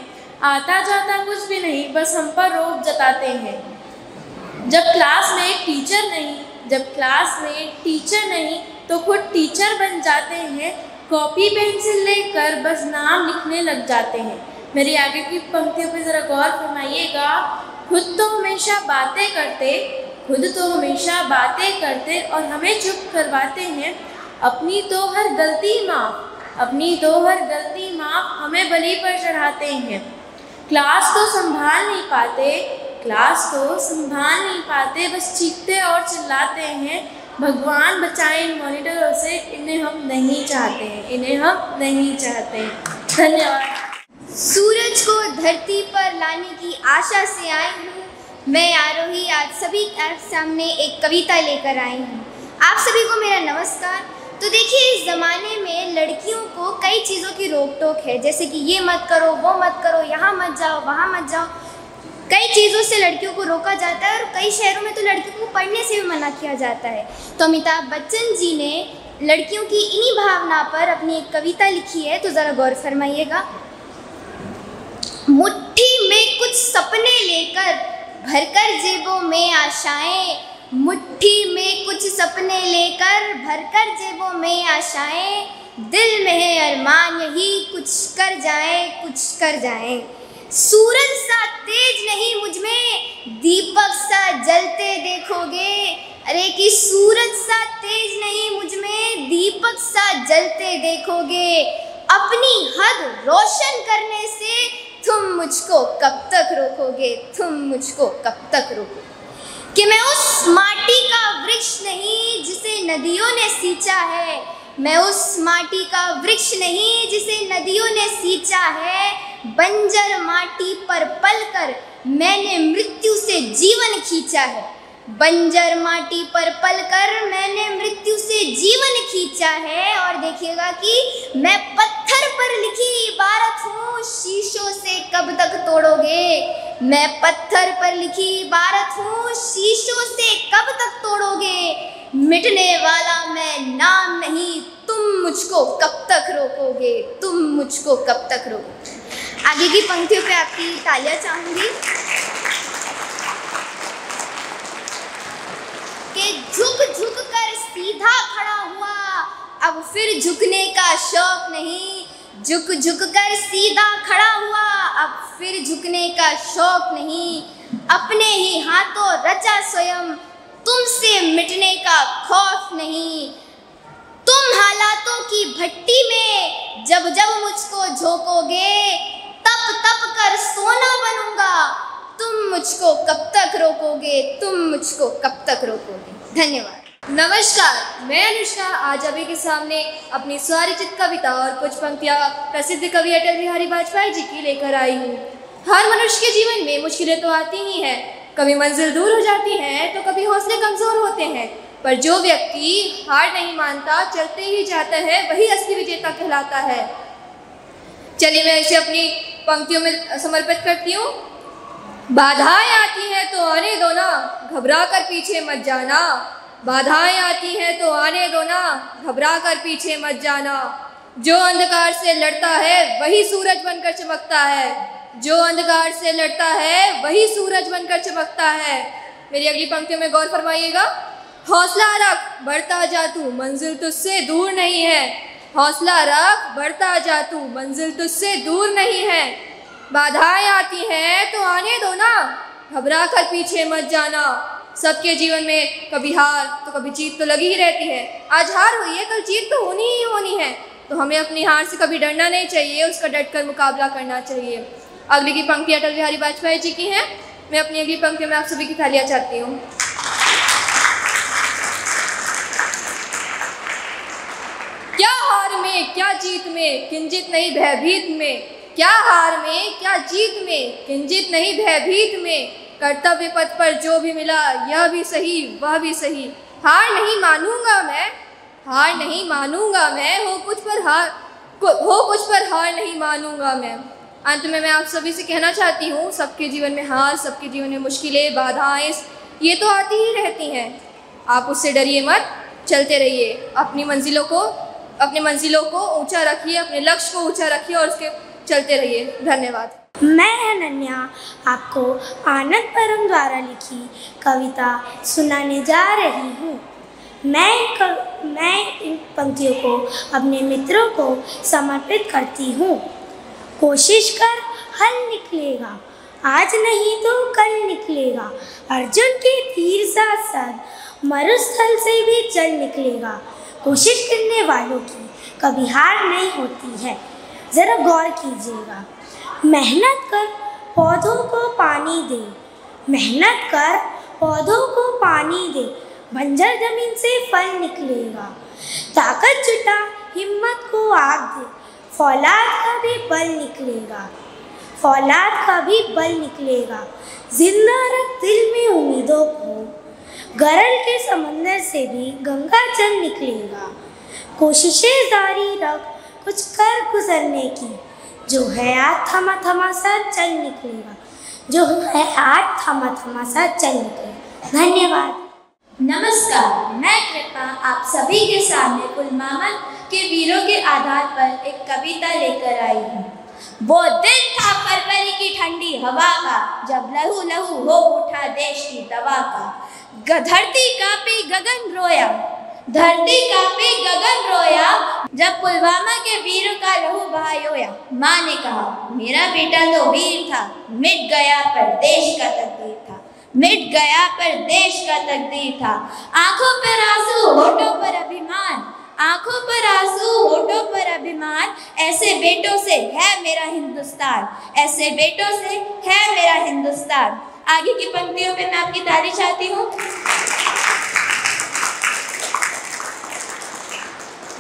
Speaker 5: आता जाता कुछ भी नहीं बस हम पर रोब जताते हैं। जब क्लास में एक टीचर नहीं, जब क्लास में एक टीचर नहीं तो खुद टीचर बन जाते हैं, कॉपी पेंसिल लेकर बस नाम लिखने लग जाते हैं। मेरी आगे की पंक्तियों पे ज़रा गौर फरमाइएगा। खुद तो हमेशा बातें करते,
Speaker 9: खुद तो हमेशा बातें करते और हमें चुप करवाते हैं। अपनी तो हर गलती माफ़, अपनी तो हर गलती माफ़ हमें बलि पर चढ़ाते हैं। क्लास तो संभाल नहीं पाते, क्लास तो संभाल नहीं पाते, बस चीखते और चिल्लाते हैं। भगवान बचाएं इन मॉनिटरों से, इन्हें हम नहीं चाहते हैं, इन्हें हम नहीं चाहते हैं। धन्यवाद।
Speaker 2: सूरज को धरती पर लाने की आशा से आई हूँ मैं आरोही, आज सभी के सामने एक कविता लेकर आई हूँ। आप सभी को मेरा नमस्कार। तो देखिए, इस ज़माने में लड़कियों को कई चीज़ों की रोक टोक है, जैसे कि ये मत करो, वो मत करो, यहाँ मत जाओ, वहाँ मत जाओ। कई चीज़ों से लड़कियों को रोका जाता है और कई शहरों में तो लड़कियों को पढ़ने से भी मना किया जाता है। तो अमिताभ बच्चन जी ने लड़कियों की इन्हीं भावना पर अपनी एक कविता लिखी है, तो ज़रा गौर फरमाइएगा। मुट्ठी में कुछ सपने लेकर भरकर जेबों में आशाएं, मुट्ठी में कुछ सपने लेकर भरकर जेबों में आशाएं, दिल में है अरमान यही कुछ कर जाएं, कुछ कर जाएं। सूरज सा तेज नहीं मुझ में, दीपक सा जलते देखोगे। अरे कि सूरज सा तेज नहीं मुझ में, दीपक सा जलते देखोगे। अपनी हद रोशन करने से तुम मुझको कब तक रोकोगे, तुम मुझको कब तक रोकोगे। कि मैं उस माटी का वृक्ष नहीं जिसे नदियों ने सींचा है, मैं उस माटी का वृक्ष नहीं जिसे नदियों ने सींचा है। बंजर माटी पर पलकर मैंने मृत्यु से जीवन खींचा है, बंजर माटी पर पलकर मैंने मृत्यु से जीवन खींचा है। और देखिएगा कि मैं पत्थर पर लिखी इबारत हूँ, शीशों से कब तक तोड़ोगे। मैं पत्थर पर लिखी इबारत हूँ, शीशों से कब तक तोड़ोगे। मिटने वाला मैं नाम नहीं, तुम मुझको कब तक रोकोगे, तुम मुझको कब तक रोकोगे। आगे की पंक्तियों पे आपकी तालियां चाहूँगी। कि झुक झुक कर सीधा खड़ा हुआ, अब फिर झुकने का शौक नहीं। झुक झुक कर सीधा खड़ा हुआ, अब फिर झुकने का शौक नहीं। अपने ही हाथों रचा स्वयं, तुमसे मिटने का खौफ नहीं। तुम हालातों की भट्टी में जब जब मुझको झोंकोगे, तप तप कर सोना बनूंगा। तुम मुझको कब तक रोकोगे, तुम मुझको कब तक रोकोगे। धन्यवाद।
Speaker 3: नमस्कार, मैं अनुष्का आज अभी के सामने अपनी स्वरचित कविता और कुछ पंक्तियाँ प्रसिद्ध कवि अटल बिहारी वाजपेयी जी की लेकर आई हूँ। हर मनुष्य के जीवन में मुश्किलें तो आती ही हैं, कभी मंजिल दूर हो जाती है तो कभी हौसले कमज़ोर होते हैं, पर जो व्यक्ति हार नहीं मानता, चलते ही जाता है, वही असली विजेता कहलाता है। चलिए मैं इसे अपनी पंक्तियों में समर्पित करती हूँ। बाधाएं आती हैं तो आने दो ना, घबरा कर पीछे मत जाना। बाधाएं आती हैं तो आने दो ना, घबरा कर पीछे मत जाना। जो अंधकार से लड़ता है वही सूरज बनकर चमकता है, जो अंधकार से लड़ता है वही सूरज बनकर चमकता है। मेरी अगली पंक्तियों में गौर फरमाइएगा। हौसला रख बढ़ता जा तू, मंजिल तुझसे दूर नहीं है। हौसला रख बढ़ता जा तू, मंजिल तुझसे दूर नहीं है। बाधाएं आती हैं तो आने दो ना, घबरा कर पीछे मत जाना। सबके जीवन में कभी हार तो कभी जीत तो लगी ही रहती है। आज हार हुई है, कल जीत तो होनी ही होनी है, तो हमें अपनी हार से कभी डरना नहीं चाहिए, उसका डट कर मुकाबला करना चाहिए। अगली की पंक्ति अटल बिहारी वाजपेयी जी की है। मैं अपनी अगली पंक्ति में आप सभी की तालियां चाहती हूँ। क्या हार में क्या जीत में, किंचित नहीं भयभीत में। क्या हार में क्या जीत में, किंचित नहीं भयभीत में। कर्तव्य पथ पर जो भी मिला, यह भी सही वह भी सही। हार नहीं मानूंगा मैं, हार नहीं मानूंगा मैं, हो कुछ पर हार नहीं मानूंगा मैं। अंत में मैं आप सभी से कहना चाहती हूँ, सबके जीवन में हार, सबके जीवन में मुश्किलें, बाधाएं ये तो आती ही रहती हैं। आप उससे डरिए मत, चलते रहिए, अपनी मंजिलों को ऊंचा रखिए, अपने लक्ष्य को ऊंचा रखिए और उसके चलते रहिए। धन्यवाद।
Speaker 8: मैं अनन्या आपको आनंद परम द्वारा लिखी कविता सुनाने जा रही हूँ। मैं इन पंक्तियों को अपने मित्रों को समर्पित करती हूँ। कोशिश कर हल निकलेगा, आज नहीं तो कल निकलेगा। अर्जुन के तीर सा सर मरुस्थल से भी चल निकलेगा। कोशिश करने वालों की कभी हार नहीं होती है, ज़रा गौर कीजिएगा। मेहनत कर पौधों को पानी दे, मेहनत कर पौधों को पानी दे, बंजर जमीन से फल निकलेगा। ताकत जुटा हिम्मत को आग दे, फौलाद का भी बल निकलेगा, फौलाद का भी बल निकलेगा। जिंदा रख दिल में उम्मीदों को, गरल के समंदर से भी गंगा जल निकलेगा। कोशिशें जारी रख कुछ कर गुजरने की, जो है आज थमा थमा सा चल निकलेगा, जो है आज थमा थमा सा चल निकलेगा। धन्यवाद।
Speaker 10: नमस्कार, मैं कृपा आप सभी के सामने पुलवामा के वीरों के आधार पर एक कविता लेकर आई हूँ। वो दिन था फरवरी की ठंडी हवा का, जब लहू लहू हो उठा देश की दवा का। धरती कांपी गगन रोया, धरती कांपी गगन रोया, जब पुलवामा के वीरों का लहू बहायोया। माँ ने कहा मेरा बेटा तो वीर था, मिट गया पर देश का तकदीर था, मिट गया पर देश का तकदीर था। आंखों पर आंसू होठों पर अभिमान, आंखों पर आंसू होठों पर अभिमान। ऐसे बेटों से है मेरा हिंदुस्तान, ऐसे बेटों से है मेरा हिंदुस्तान। आगे की पंक्तियों पे मैं आपकी ताली चाहती हूँ।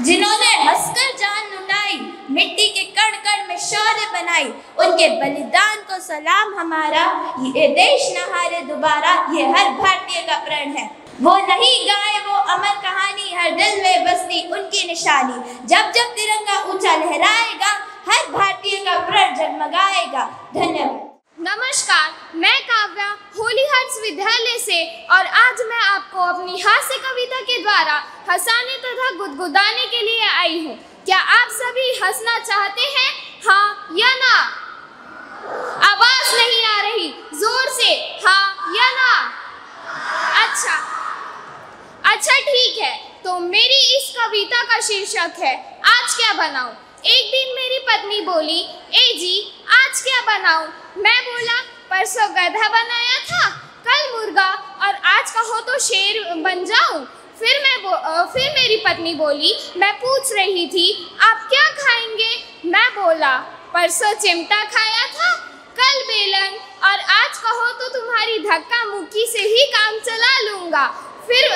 Speaker 10: जिन्होंने हंसकर जान लुटाई, मिट्टी के कण कण में शौर्य बनाई, उनके बलिदान को सलाम हमारा। ये देश न हारे दोबारा, ये हर भारतीय का प्रण है। वो नहीं गाए वो अमर कहानी, हर दिल में बसती उनकी निशानी। जब जब तिरंगा ऊंचा लहराएगा, हर भारतीय का प्रण जगमगाएगा। धन्यवाद।
Speaker 4: नमस्कार, मैं काव्या होली हार्ट्स विद्यालय से, और आज मैं आपको अपनी हास्य कविता के द्वारा हंसाने तथा गुदगुदाने के लिए आई हूँ। क्या आप सभी हंसना चाहते हैं, हाँ या ना? आवाज नहीं आ रही, जोर से हाँ या ना? अच्छा ठीक है, तो मेरी इस कविता का शीर्षक है आज क्या बनाऊं। एक दिन मेरी पत्नी बोली, ए जी आज क्या बनाऊं? मैं बोला परसों गधा बनाया था, कल मुर्गा, और आज कहो तो शेर बन जाऊं। फिर मेरी पत्नी बोली, मैं पूछ रही थी आप क्या खाएंगे? मैं बोला परसों चिमटा खाया था, कल बेलन, और आज कहो तो तुम्हारी धक्का मुक्की से ही काम चला लूँगा। फिर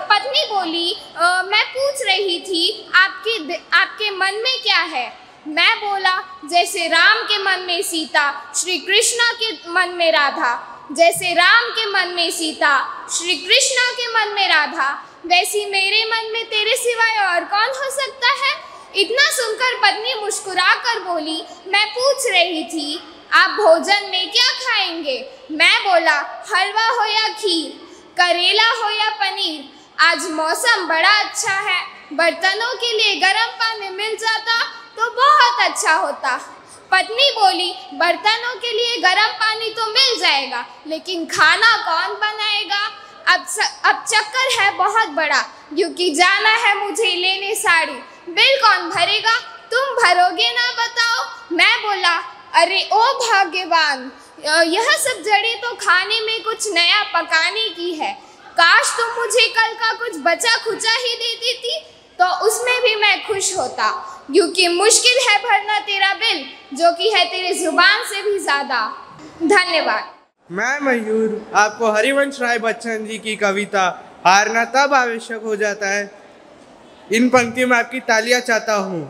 Speaker 4: पत्नी बोली, मैं पूछ रही थी आपके मन में क्या है? मैं बोला जैसे राम के मन में सीता, श्री कृष्ण के मन में राधा, जैसे राम के मन में सीता, श्री कृष्ण के मन में राधा, वैसी मेरे मन में तेरे सिवाय और कौन हो सकता है? इतना सुनकर पत्नी मुस्कुरा कर बोली, मैं पूछ रही थी आप भोजन में क्या खाएंगे? मैं बोला हलवा हो या खीर, करेला हो या पनीर, आज मौसम बड़ा अच्छा है, बर्तनों के लिए गर्म पानी मिल जाता तो बहुत अच्छा होता। पत्नी बोली, बर्तनों के लिए गर्म पानी तो मिल जाएगा, लेकिन खाना कौन बनाएगा? अब चक्कर है बहुत बड़ा, क्योंकि जाना है मुझे लेने साड़ी, बिल कौन भरेगा? तुम भरोगे ना बताओ? मैं बोला अरे ओ भाग्यवान, यह सब जड़ें तो खाने में कुछ नया पकाने की है, काश तुम मुझे कल का कुछ बचा खुचा ही दे देती तो उसमें भी मैं खुश होता, क्योंकि मुश्किल है भरना तेरा बिल, जो कि है तेरे जुबान से भी ज़्यादा। धन्यवाद।
Speaker 11: मैं मयूर आपको हरिवंश राय बच्चन जी की कविता हारना तब आवश्यक हो जाता है, इन पंक्तियों में आपकी तालियां चाहता हूँ।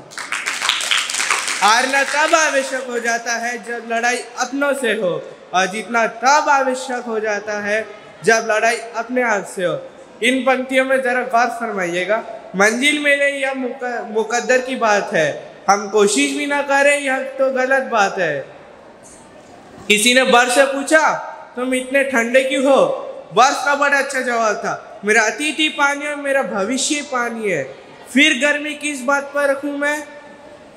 Speaker 11: हारना तब आवश्यक हो जाता है जब लड़ाई अपनों से हो, और जीतना तब आवश्यक हो जाता है जब लड़ाई अपने आप से हो। इन पंक्तियों में जरा गौर फरमाइएगा। मंजिल मिले यह मुकद्दर की बात है, हम कोशिश भी ना करें यह तो गलत बात है। किसी ने बर्फ से पूछा तुम इतने ठंडे क्यों हो? बर्फ का बड़ा अच्छा जवाब था, मेरा अतीत ही पानी है, मेरा भविष्य पानी है, फिर गर्मी किस बात पर रखूं मैं?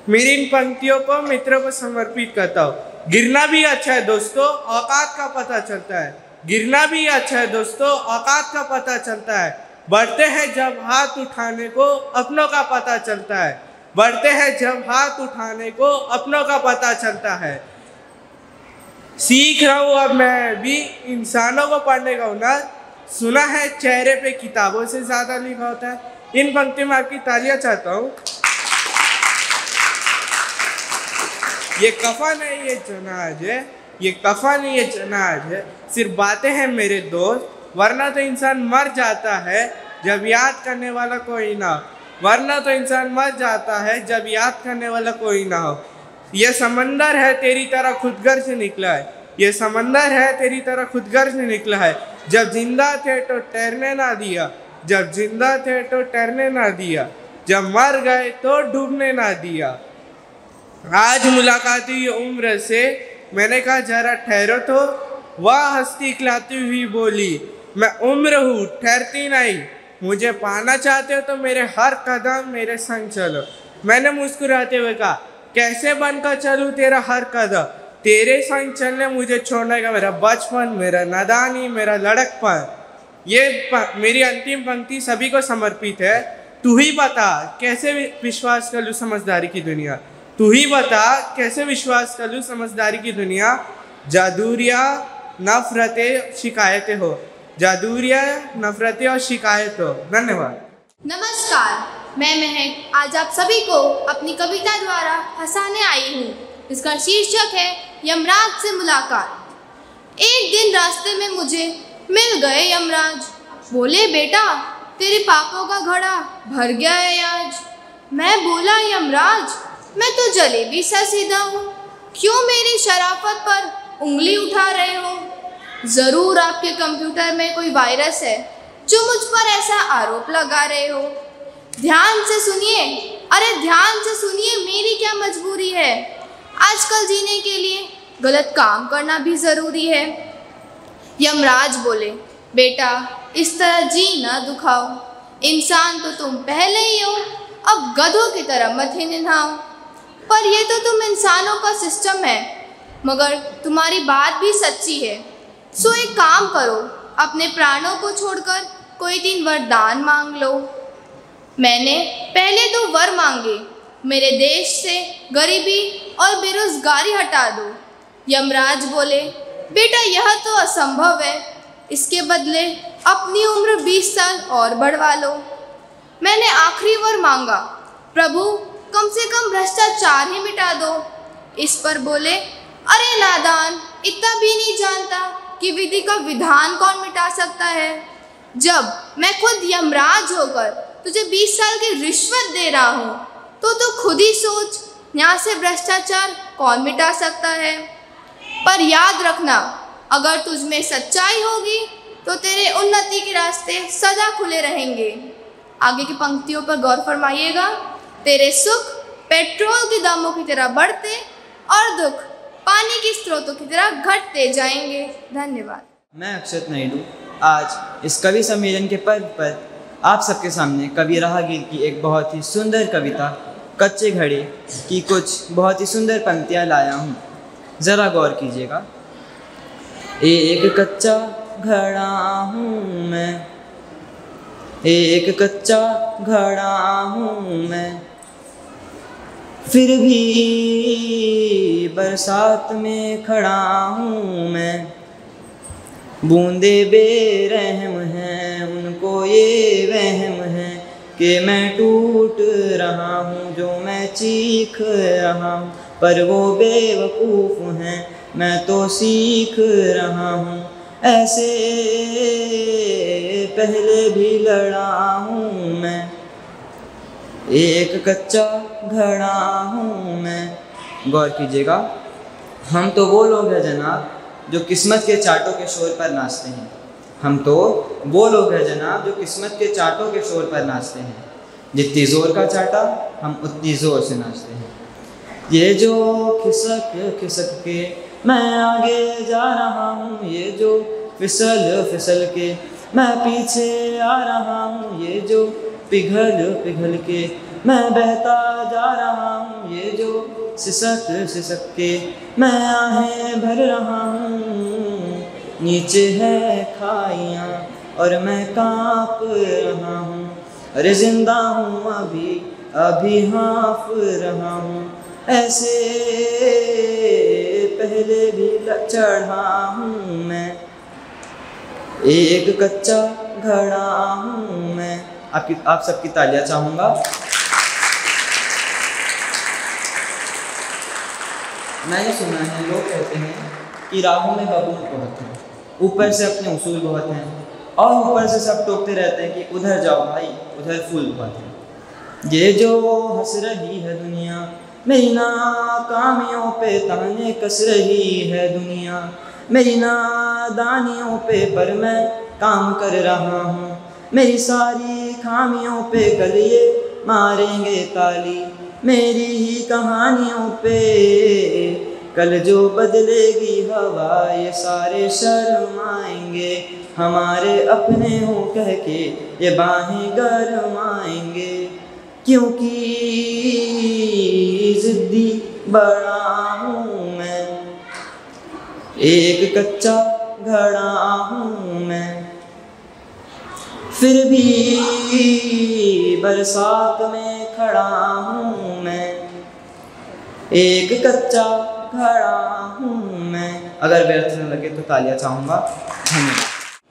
Speaker 11: मेरी इन पंक्तियों को मित्रों को समर्पित करता हूँ। गिरना भी अच्छा है दोस्तों, औकात का पता चलता है। गिरना भी अच्छा है दोस्तों, औकात का पता चलता है। बढ़ते हैं जब हाथ उठाने को अपनों का पता चलता है, बढ़ते हैं जब हाथ उठाने को अपनों का पता चलता है। सीख रहा हूँ अब मैं भी इंसानों को पढ़ने का हुनर। सुना है चेहरे पे किताबों से ज़्यादा लिखा होता है। इन पंक्तियों में आपकी तालियां चाहता हूँ। ये कफन है, ये जनाज है, ये कफन है, ये जनाज है, सिर्फ बातें हैं मेरे दोस्त, वरना तो इंसान मर जाता है जब याद करने वाला कोई ना हो। वरना तो इंसान मर जाता है जब याद करने वाला कोई ना हो। ये समंदर है तेरी तरह खुदगर से निकला है, ये समंदर है तेरी तरह खुदगर से निकला है। जब जिंदा थे तो तैरने ना दिया, जब जिंदा थे तो तैरने ना दिया, जब मर गए तो डूबने ना दिया। आज मुलाकात हुई उम्र से, मैंने कहा जरा ठहरो तो, वह हस्ती खिलाती हुई बोली, मैं उम्र हूँ ठहरती नहीं, मुझे पाना चाहते हो तो मेरे हर कदम मेरे संग चलो। मैंने मुस्कुराते हुए कहा, कैसे बनकर चलूँ तेरा हर कदम, तेरे संग चलने मुझे छोड़ने का मेरा बचपन, मेरा नादानी, मेरा लड़कपन। ये मेरी अंतिम पंक्ति सभी को समर्पित है। तू ही बता कैसे विश्वास कर लूँ समझदारी की दुनिया, तू ही बता कैसे विश्वास कर लूँ समझदारी की दुनिया। जादूरिया नफरतें शिकायतें हो, जादूरिया नफरतें और शिकायत हो। धन्यवाद।
Speaker 4: नमस्कार, मैं महक आज आप सभी को अपनी कविता द्वारा हंसाने आई हूँ। इसका शीर्षक है यमराज से मुलाकात। एक दिन रास्ते में मुझे मिल गए यमराज, बोले बेटा तेरे पापों का घड़ा भर गया है आज। मैं बोला यमराज मैं तो जलेबी सा सीधा हूँ, क्यों मेरी शराफत पर उंगली उठा रहे हो। ज़रूर आपके कंप्यूटर में कोई वायरस है जो मुझ पर ऐसा आरोप लगा रहे हो। ध्यान से सुनिए, अरे ध्यान से सुनिए, मेरी क्या मजबूरी है। आजकल जीने के लिए गलत काम करना भी ज़रूरी है। यमराज बोले बेटा इस तरह जी ना दुखाओ, इंसान तो तुम पहले ही हो, अब गधों की तरह मत ही निभाओ। पर यह तो तुम इंसानों का सिस्टम है, मगर तुम्हारी बात भी सच्ची है। सो एक काम करो, अपने प्राणों को छोड़कर कोई 3 वरदान मांग लो। मैंने पहले 2 वर मांगे, मेरे देश से गरीबी और बेरोजगारी हटा दो। यमराज बोले बेटा यह तो असंभव है, इसके बदले अपनी उम्र 20 साल और बढ़वा लो। मैंने आखिरी वर मांगा, प्रभु कम से कम भ्रष्टाचार ही मिटा दो। इस पर बोले अरे नादान, इतना भी नहीं जानता कि विधि का विधान कौन मिटा सकता है। जब मैं खुद यमराज होकर तुझे 20 साल की रिश्वत दे रहा हूँ तो खुद ही सोच, यहाँ से भ्रष्टाचार कौन मिटा सकता है। पर याद रखना, अगर तुझ में सच्चाई होगी तो तेरे उन्नति के रास्ते सदा खुले रहेंगे। आगे की पंक्तियों पर गौर फरमाइएगा। तेरे सुख पेट्रोल के दामों की तरह बढ़ते और दुख पानी के स्रोतों की तरह घटते जाएंगे। धन्यवाद।
Speaker 12: मैं अक्षत नायडू आज इस कवि सम्मेलन के पर्व पर आप सबके सामने कवि राहगीर की एक बहुत ही सुंदर कविता कच्चे घड़े की कुछ बहुत ही सुंदर पंक्तियाँ लाया हूँ, ज़रा गौर कीजिएगा। एक कच्चा घड़ा हूँ मैं, एक कच्चा घड़ा हूँ मैं, फिर भी बरसात में खड़ा हूँ मैं। बूंदे बेरहम हैं, उनको ये वहम है कि मैं टूट रहा हूँ, जो मैं चीख रहा हूँ, पर वो बेवकूफ़ हैं, मैं तो सीख रहा हूँ। ऐसे पहले भी लड़ा हूँ मैं, एक कच्चा घड़ा हूँ मैं। गौर कीजिएगा, हम तो वो लोग हैं जनाब जो किस्मत के चाटों के शोर पर नाचते हैं। हम तो वो लोग हैं जनाब जो किस्मत के चाटों के शोर पर नाचते हैं। जितनी ज़ोर का चाटा हम उतनी ज़ोर से नाचते हैं। ये जो खिसक खिसक के मैं आगे जा रहा हूँ, ये जो फिसल फिसल के मैं पीछे आ रहा हूँ, ये जो पिघल पिघल के मैं बहता जा रहा हूँ, ये जो सिसक सिसक के मैं आहें भर रहा हूँ। नीचे है खाइयाँ और मैं काँप रहा हूँ, अरे जिंदा हूँ अभी अभी हाँफ रहा हूँ। ऐसे पहले भी चढ़ा हूँ मैं, एक कच्चा घड़ा हूँ मैं। आप सबकी तालियां चाहूँगा। मैंने सुना है, लोग कहते हैं कि राहों में बबूल बहुत हैं, ऊपर से अपने उसूल बहुत हैं, और ऊपर से सब टोकते रहते हैं कि उधर जाओ भाई, उधर फूल बहुत हैं। ये जो हंस रही है दुनिया, मेरी नाकामियों पे ताने कस रही है दुनिया, मेरी नादानियों पे पर मैं काम कर रहा हूँ, मेरी सारी खामियों पे कल ये मारेंगे ताली, मेरी ही कहानियों पे कल जो बदलेगी हवा, ये सारे शर्माएंगे, हमारे अपने हो कह के ये बाहें गरमाएंगे, क्योंकि जिद्दी बड़ा हूँ मैं, एक कच्चा घड़ा हूँ मैं, फिर भी बरसात में खड़ा हूँ मैं, एक कच्चा घड़ा हूँ मैं। अगर व्यर्थ न लगे तो तालियां चाहूँगा। धन्यवाद।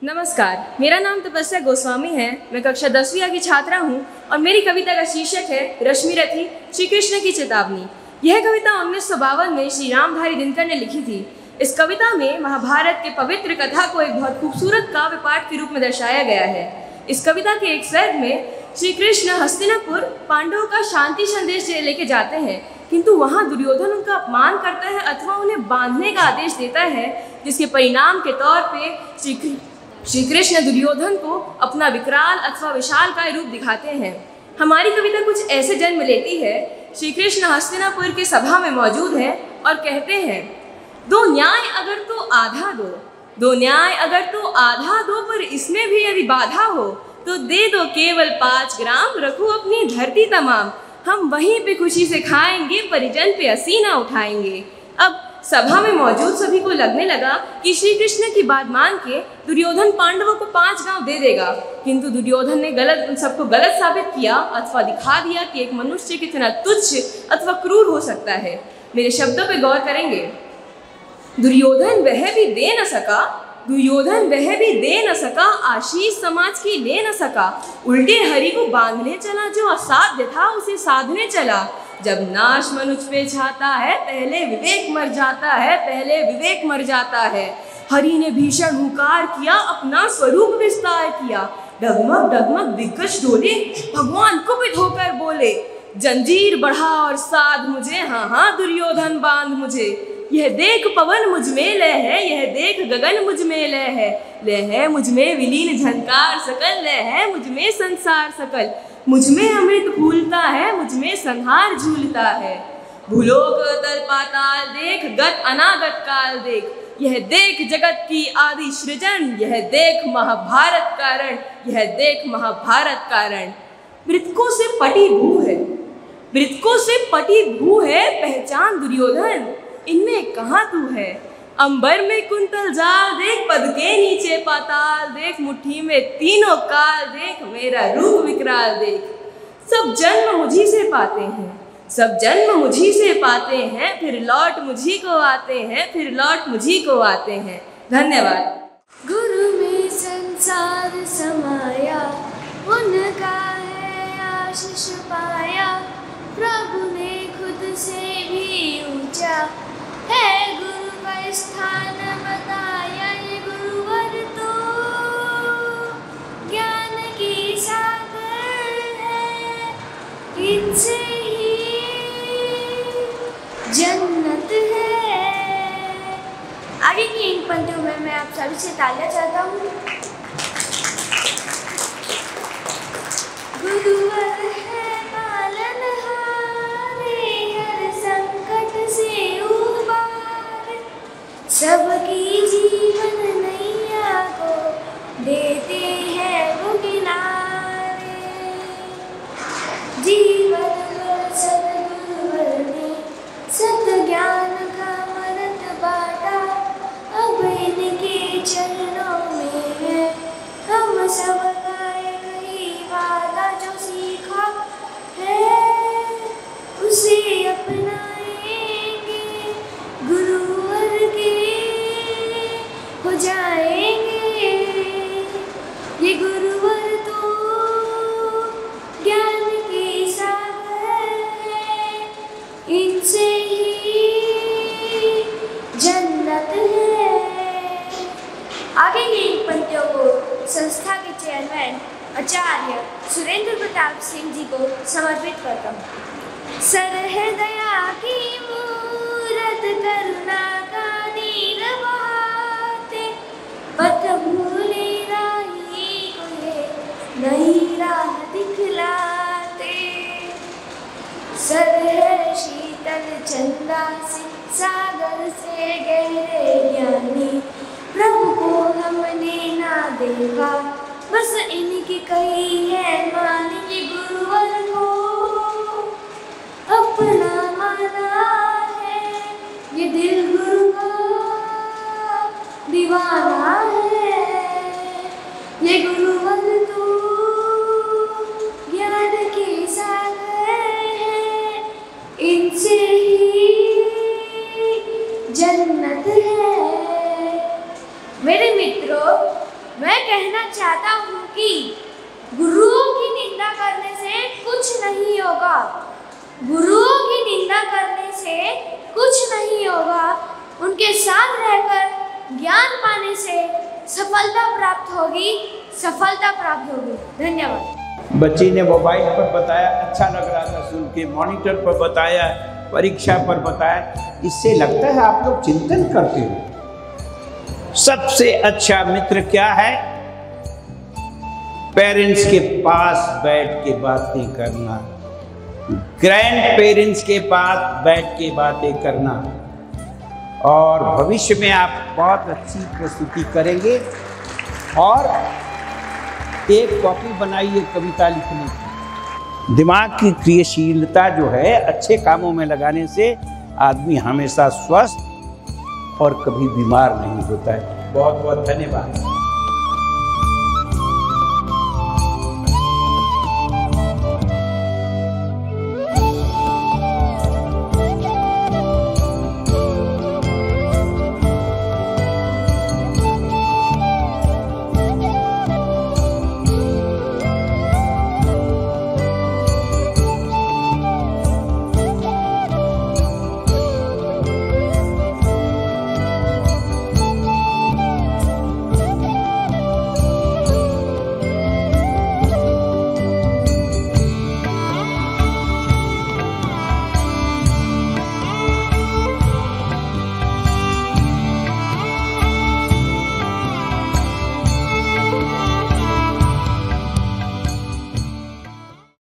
Speaker 13: नमस्कार, मेरा नाम तपस्या गोस्वामी है। मैं कक्षा 10वीं की छात्रा हूँ और मेरी कविता का शीर्षक है रश्मि रथी श्री कृष्ण की चेतावनी। यह कविता 1952 में श्री रामधारी दिनकर ने लिखी थी। इस कविता में महाभारत के पवित्र कथा को एक बहुत खूबसूरत काव्य पाठ के रूप में दर्शाया गया है। इस कविता के एक सर्ग में श्री कृष्ण हस्तिनापुर पांडवों का शांति संदेश लेके जाते हैं, किंतु वहां दुर्योधन उनका अपमान करता है अथवा उन्हें बांधने का आदेश देता है, जिसके परिणाम के तौर पे श्री कृष्ण दुर्योधन को अपना विकराल अथवा विशालकाय रूप दिखाते हैं। हमारी कविता कुछ ऐसे जन्म लेती है। श्री कृष्ण हस्तिनापुर की सभा में मौजूद हैं और कहते हैं, दो न्याय अगर तो आधा दो, दो न्याय अगर तो आधा दो, पर इसमें भी यदि बाधा हो तो दे दो केवल 5 ग्राम, रखो अपनी धरती तमाम, हम वहीं पे खुशी से खाएंगे, परिजन पे असीना उठाएंगे। अब सभा में मौजूद सभी को लगने लगा कि श्री कृष्ण की बात मान के दुर्योधन पांडवों को 5 गांव दे देगा, किंतु दुर्योधन ने उन सबको गलत साबित किया अथवा दिखा दिया कि एक मनुष्य कितना तुच्छ अथवा क्रूर हो सकता है। मेरे शब्दों पे गौर करेंगे। दुर्योधन वह भी दे न सका, दुर्योधन वह भी दे न सका, आशीष समाज की ले न सका, उल्टे हरि को बांधने चला, जो असाध्य था उसे साधने चला। जब नाश मनुष्य पे छाता है, पहले विवेक मर जाता है, पहले विवेक मर जाता है। हरि ने भीषण हुंकार किया, अपना स्वरूप विस्तार किया, डगमग डगमग दिग्गज डोले, भगवान कुपित होकर बोले, जंजीर बढ़ा और साध मुझे, हाँ हाँ दुर्योधन बांध मुझे। यह देख पवन मुझ में लय है, यह देख गगन मुझ में लय है मुझ में विलीन झंकार सकल, लय है मुझ में संसार सकल, मुझ में अमृत फूलता है, मुझ में संहार झूलता है। भूलोक तल पाताल देख, गत अनागत काल देख, यह देख जगत की आदि सृजन, यह देख महाभारत कारण, यह देख महाभारत कारण। मृतकों से पटी भू है, मृतकों से पटी भू है, पहचान दुर्योधन, इनमें कहाँ तू है। अंबर में कुंतल जाल देख, पद के नीचे पाताल देख, मुट्ठी में तीनों काल देख, मेरा रूप विकराल देख। सब जन्म मुझी से पाते हैं, सब जन्म मुझी से पाते हैं, फिर लौट मुझी को आते हैं, फिर लौट मुझी को आते हैं। धन्यवाद।
Speaker 8: गुरु में संसार समाया, उनका है आशीष पाया, प्रभु ने खुद से भी ऊंचा है गुरु का स्थान बताया। ये गुरुवर तो ज्ञान की सागर है, इनसे ही जन्नत है। आगे की इन पंक्तियों में मैं आप सभी से तालियां चाहता हूँ। गुरुवर है पालनहारे, हर संकट से उबारे, सबकी जीवन नैया को देते हैं वो किनारे। जीवन भर सद्गुरुवर ने सत ज्ञान का अमृत बांटा, अब इनके चरणों में है हम सबका एक ही वादा, जो सीखा है उसे अपनाएंगे। गुरुवर प्रताप सिंह जी को समर्पित करता हूँ। सर है दया की मूरत, करुणा का नीर बहाते, पथ भूले राही को ये नई राह दिखलाते। सर है शीतल चंदा से सागर से गहरे ज्ञानी, प्रभु को हमने ना देखा बस इनकी कही है मानी। गुरुवर को अपना माना है, ये दिल गुरु का दीवाना है। ये गुरुवर तो ज्ञान के सागर है, इनसे ही जन्नत है। मेरे मित्रों, मैं कहना चाहता हूँ कि गुरुओं की निंदा करने से कुछ नहीं होगा। गुरुओं की निंदा करने से कुछ नहीं होगा। उनके साथ रहकर ज्ञान पाने से सफलता प्राप्त होगी, सफलता प्राप्त होगी। धन्यवाद।
Speaker 14: बच्ची ने मोबाइल पर बताया, अच्छा लग रहा था सुन के। मॉनिटर पर बताया, परीक्षा पर बताया। इससे लगता है आप लोग चिंतन करते हो। सबसे अच्छा मित्र क्या है? पेरेंट्स के पास बैठ के बातें करना, ग्रैंड पेरेंट्स के पास बैठ के बातें करना, और भविष्य में आप बहुत अच्छी प्रस्तुति करेंगे। और एक कॉपी बनाइए कविता लिखने की। दिमाग की क्रियाशीलता जो है अच्छे कामों में लगाने से आदमी हमेशा स्वस्थ और कभी बीमार नहीं होता है। बहुत बहुत धन्यवाद।